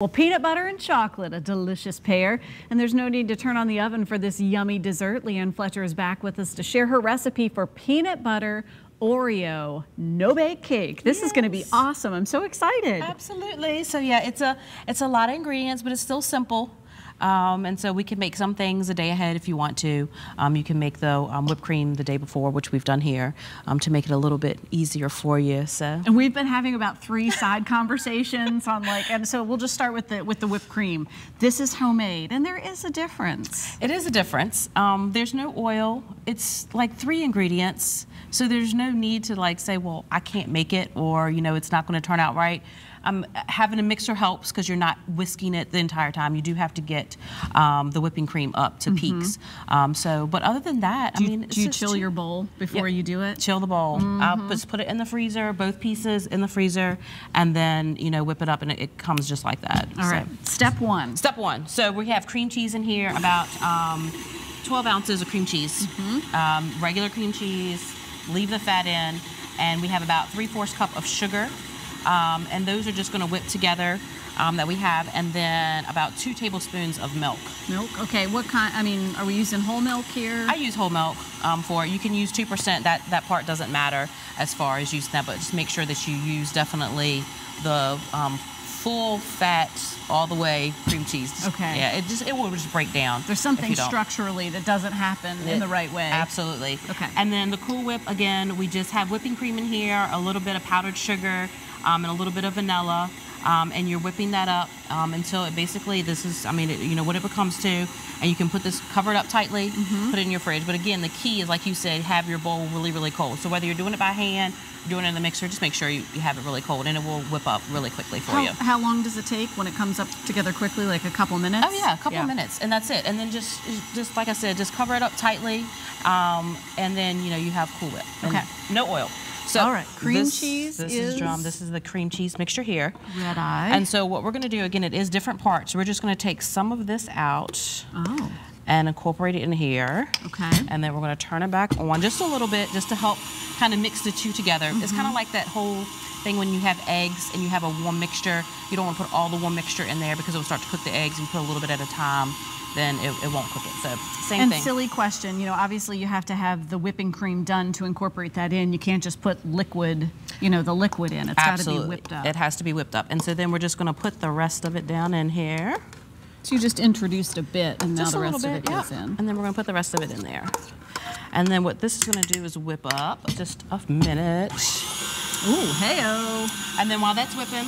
Well, peanut butter and chocolate, a delicious pair. And there's no need to turn on the oven for this yummy dessert. Leanne Fletcher is back with us to share her recipe for peanut butter Oreo no-bake cake. This is going to be awesome. I'm so excited. Absolutely. So yeah, it's a lot of ingredients, but it's still simple. And so we can make some things a day ahead if you want to. You can make the whipped cream the day before, which we've done here, to make it a little bit easier for you. So. And we've been having about 3 side conversations on and so we'll just start with the whipped cream. This is homemade, and there is a difference. It is a difference. There's no oil. It's like 3 ingredients, so there's no need to say, well, I can't make it, or it's not going to turn out right. Having a mixer helps because you're not whisking it the entire time. You do have to get the whipping cream up to peaks. But other than that, do you chill your bowl before you do it? Chill the bowl. Just put it in the freezer, both pieces in the freezer, and then whip it up, and it comes just like that. All right. Step 1. Step 1. So we have cream cheese in here, about 12 ounces of cream cheese, regular cream cheese. Leave the fat in, and we have about 3/4 cup of sugar. And those are just going to whip together that we have, and then about 2 tablespoons of milk. Milk, okay. What kind? Are we using whole milk here? I use whole milk for it. You can use 2%. That part doesn't matter as far as using that, but just make sure that you use definitely the full fat all the way cream cheese. Okay. Yeah, it will just break down. There's something structurally that doesn't happen in the right way. Absolutely. Okay. And then the Cool Whip, again, we just have whipping cream in here, a little bit of powdered sugar, and a little bit of vanilla, and you're whipping that up until it basically, what it becomes to, and you can put this, cover it up tightly, put it in your fridge. But again, the key is, like you said, have your bowl really, really cold. So whether you're doing it by hand, doing it in the mixer, just make sure you have it really cold, and it will whip up really quickly for you. How long does it take when it comes up together quickly, like a couple minutes? Oh yeah, a couple of minutes, and that's it. And then just like I said, just cover it up tightly, and then you have Cool Whip. Okay. No oil. So all right, cream cheese this is the cream cheese mixture here. Red eye. And so what we're going to do, again, it is different parts. We're just going to take some of this out. Oh. And incorporate it in here. Okay. And then we're going to turn it back on just a little bit, just to help kind of mix the two together. It's kind of like that whole thing when you have eggs and you have a warm mixture. You don't want to put all the warm mixture in there because it will start to cook the eggs. You put a little bit at a time, then it won't cook it. So same thing. And silly question, obviously you have to have the whipping cream done to incorporate that in. You can't just put liquid, the liquid in. It's got to be whipped up. It has to be whipped up. And so then we're just going to put the rest of it down in here. So you just introduced a bit, and now the rest of it goes in. And then we're going to put the rest of it in there. And then what this is going to do is whip up just a minute. Ooh, hey-o. And then while that's whipping,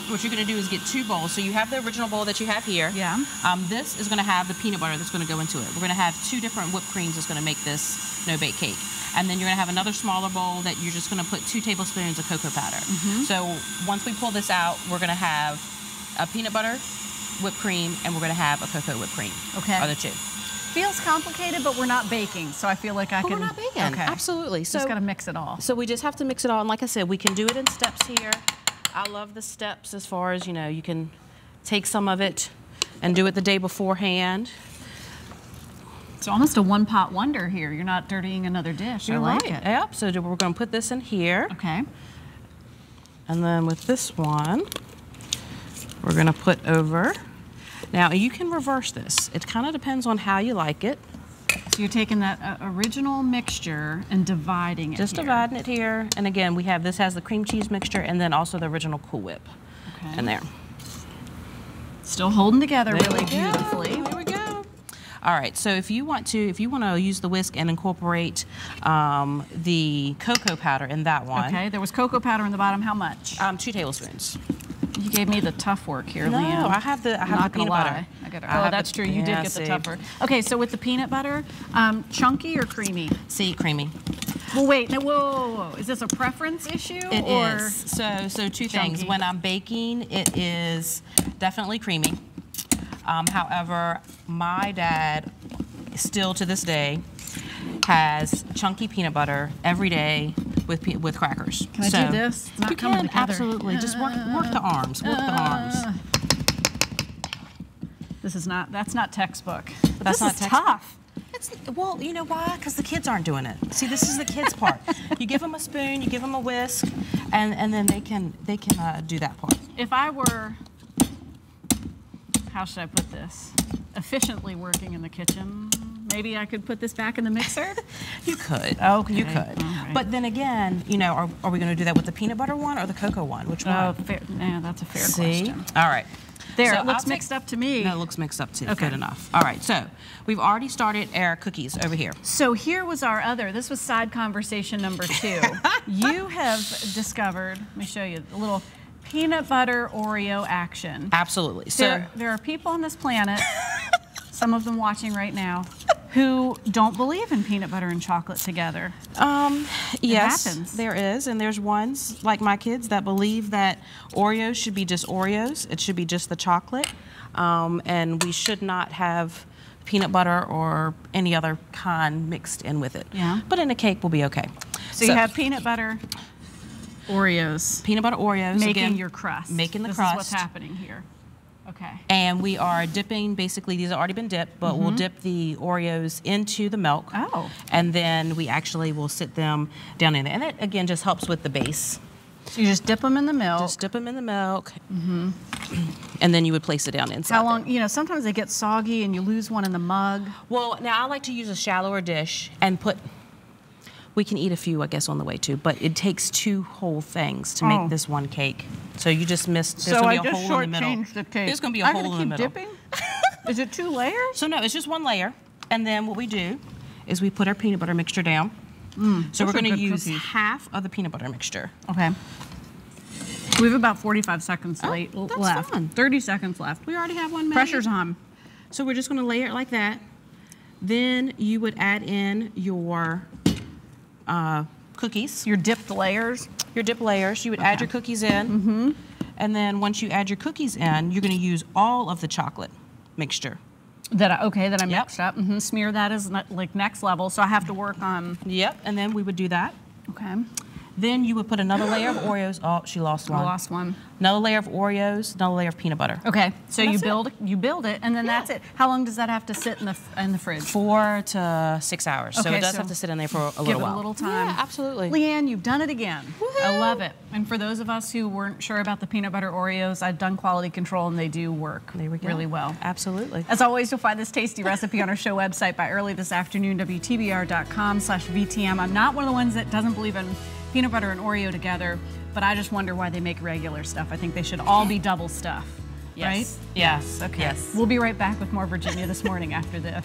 what you're going to do is get 2 bowls. So you have the original bowl that you have here. Yeah. This is going to have the peanut butter that's going to go into it. We're going to have 2 different whipped creams that's going to make this no-bake cake. And then you're going to have another smaller bowl that you're just going to put 2 tablespoons of cocoa powder. So once we pull this out, we're going to have a peanut butter, whipped cream, and we're going to have a cocoa whipped cream. Okay. Are the 2. Feels complicated, but we're not baking, so I feel like I can. We're not baking. Okay. Absolutely. So just got to mix it all. So we just have to mix it all, and like I said, we can do it in steps here. I love the steps as far as you can take some of it and do it the day beforehand. It's almost a one-pot wonder here. You're not dirtying another dish. You're I like right. it. Yep. So we're going to put this in here. Okay. And then with this one, we're going to put over. Now, you can reverse this. It kind of depends on how you like it. So you're taking that original mixture and dividing it Just dividing it here. And again, this has the cream cheese mixture and then also the original Cool Whip in there. Still holding together really beautifully. There we go. All right, so if you want to use the whisk and incorporate the cocoa powder in that one. Okay, there was cocoa powder in the bottom. How much? 2 tablespoons. You gave me the tough work here, No, Leanne. I have the peanut butter. Oh, that's true. You did get the tough work. Okay, so with the peanut butter, chunky or creamy? See, creamy. Well, wait. No, whoa. Is this a preference issue? It is. So 2 things. When I'm baking, it is definitely creamy. However, my dad, still to this day, has chunky peanut butter every day with crackers. Can I do this? It's not coming together. Absolutely. Just work the arms. Work the arms. That's not textbook. That's not tough. Well, you know why? Because the kids aren't doing it. See, this is the kids' part. You give them a spoon, you give them a whisk, and then they can do that part. If I were how should I put this? Efficiently working in the kitchen. Maybe I could put this back in the mixer? You could. Okay. You could. Right. But then again, you know, are we going to do that with the peanut butter one or the cocoa one? Which one? Oh, fair. Yeah, that's a fair question. All right. There, So it looks I'll mixed up to me. No, it looks mixed up too. Okay. Good enough. All right, so we've already started our cookies over here. So here was our other, this was side conversation number 2. You have discovered, let me show you, a little peanut butter Oreo action. Absolutely. So There are people on this planet, some of them watching right now, who don't believe in peanut butter and chocolate together. yes, happens. there is, and there's ones like my kids that believe that Oreos should be just Oreos. It should be just the chocolate, and we should not have peanut butter or any other kind mixed in with it. Yeah. But in a cake will be okay. So you have peanut butter Oreos. peanut butter Oreos Making again, your crust. making the This crust. is what's happening here. Okay. And we are dipping, basically these have already been dipped, but we'll dip the Oreos into the milk. Oh. And then we actually will sit them down in there. And that again just helps with the base. So you just dip them in the milk. Just dip them in the milk. And then you would place it down inside. How long, you know, sometimes they get soggy and you lose one in the mug. Well, now I like to use a shallower dish and put, we can eat a few, I guess, on the way too, but it takes 2 whole things to make this one cake. So you just missed, there's going to be a hole in the middle. The cake. There's going to be a hole in the middle. Dipping? Is it 2 layers? So no, it's just 1 layer. And then what we do is we put our peanut butter mixture down. So those we're are going to good use cookies. half of the peanut butter mixture. Okay. We have about 45 seconds left. fine. 30 seconds left. We already have one made. Pressure's on. So we're just going to layer it like that. Then you would add in your cookies, Your dipped layers. your dip layers. You would add your cookies in. And then once you add your cookies in, you're going to use all of the chocolate mixture. That I mixed up. Smear that as like next level. So I have to work on. Yep. And then we would do that. Okay. Then you would put another layer of Oreos. Oh, she lost one. I lost one. Another layer of Oreos, another layer of peanut butter. Okay. So And you that's build it, and then that's it. How long does that have to sit in the fridge? 4 to 6 hours. So Okay, it does so have to sit in there for a Give little it while. a little time. Yeah, absolutely. Leanne, you've done it again. I love it. And for those of us who weren't sure about the peanut butter Oreos, I've done quality control, and they do work There we go. really well. Absolutely. As always, you'll find this tasty recipe on our show website by early this afternoon, WTBR.com/VTM. I'm not one of the ones that doesn't believe in peanut butter and Oreo together, but I just wonder why they make regular stuff. I think they should all be double stuff, Yes. right? Yes. Okay. Yes. We'll be right back with more Virginia This Morning after this.